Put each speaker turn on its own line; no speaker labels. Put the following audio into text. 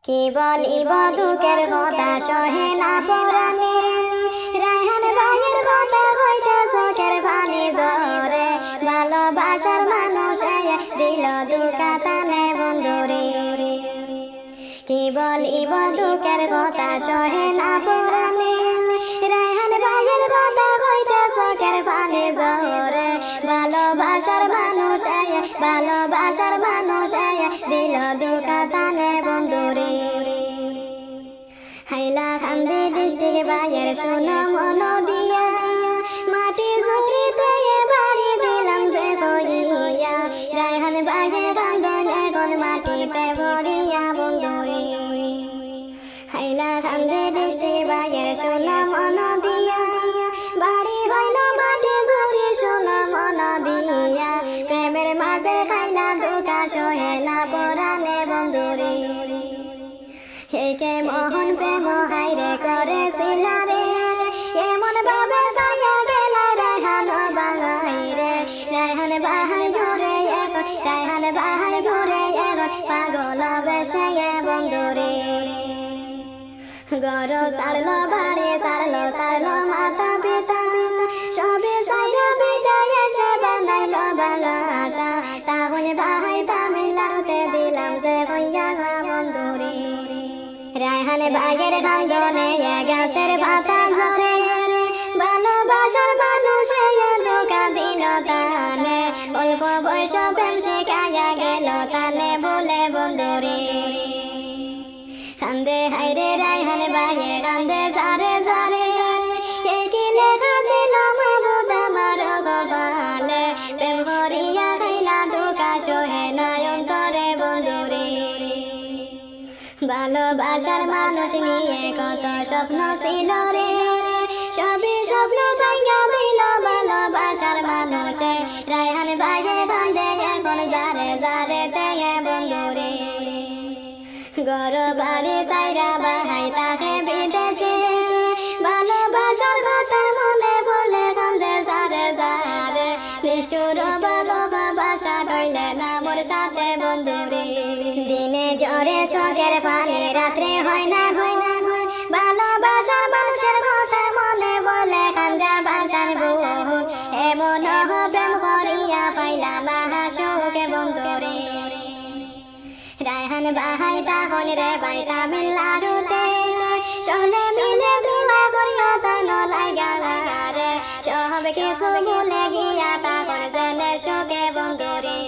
কি বলিব দুঃখের কথা সহে না পরাণে, রায়হান ভাইয়ের কথা হইতে চোখের পানি ঝরে, ভালোবাসার মানুষে দিল দুঃখা টানে বন্ধুরে। কি বলিব দুঃখের কথা সহে না পরাণে, রায়হান ভাইয়ের কথা হইতে চোখের পানি ঝরে, ভালোবাসার মানুষে দিল দুঃখা টানে বন্ধুরে। হাইলাকান্দি ডিস্ট্রিক্ট ভাইয়ের শোনো মন দিয়া, মাটি জুড়িতে বাড়ি দিলাম যে কইয়া, রায়হান ভাইয়ের কান্দন এখন মাটিতে ভরিয়া বন্ধুরে। হাইলাকান্দি ডিস্ট্রিক্ট ভাইয়ের শোনো মন দিয়া, বাড়ি হইল মাটি জুড়ি শোনো মন দিয়া, প্রেমের মাঝে খাইলা দুঃখা সহে না পরাণে বন্ধুরে। কে মোহন প্রেম হাইরে করেছিল রে, এমন ভাবে ছায়া গেল রায়হান বাহাইরে, রায়হান বাহাই ঘুরে এখন, রায়হান বাহাই ঘুরে এখন পাগল বেশে বন্ধুরে। গর ছাড়লো বাড়ি ছাড়লো মাতা পিতা, সবে সাইরা বিদায় এসে বানাইল বাংলাশা, তাহলে বাহাই তামিলাতে দিলাম যে হইয়া বন্ধুরে। রায়হান ভাইয়ের কান্দনে গাছের পাতা ঝরে, ভালোবাসার মানুষে ধোঁকা দিল তানে, অল্প বয়স প্রেম শিখাইয়া গেল তানে বলে বন্ধুরে। কান্দে হাইরে রায়হান ভাইয়ে কান্দে জারে জারে, কি লেখা ছিল মাহবুব আমার কপালে, প্রেম করিয়া খাইলা ধোঁকা সহে নয়ন করে বন্ধুরে। ভালোবাসার মানুষ নিয়ে কত স্বপ্ন ছিল রে, সবই স্বপ্ন ভাঙা দিল ভালোবাসার মানুষে, রায়হান ভাইয়ে কান্দে এখন জারে জারে তেয়ে বন্ধুরে। ঘর বাড়ি সাইরা বাহাই তাকে বিদেশে, ভালোবাসার কথা মনে পড়লে কান্দে জারে জারে, নিষ্ঠুর ভালোবাসা হইলে না মোর সাথে বন্ধুরে। দিনে জ্বরে চোখের পানি, রাত্রে হয় না ভালোবাসার মানুষের কথা মনে বলে কান্দা বাসার বুক, এমন প্রেম করিয়া পাইলা বাহা সুখে বন্ধুরে। রায়হান বাহাই তাহল রে বাই তামিলনাড়ুতে, সলে মিলে ধোয়া করিয়া তান লাগা রে, সব কিছু ভুলে গিয়া তাহল জেনে সুখে বন্ধুরে।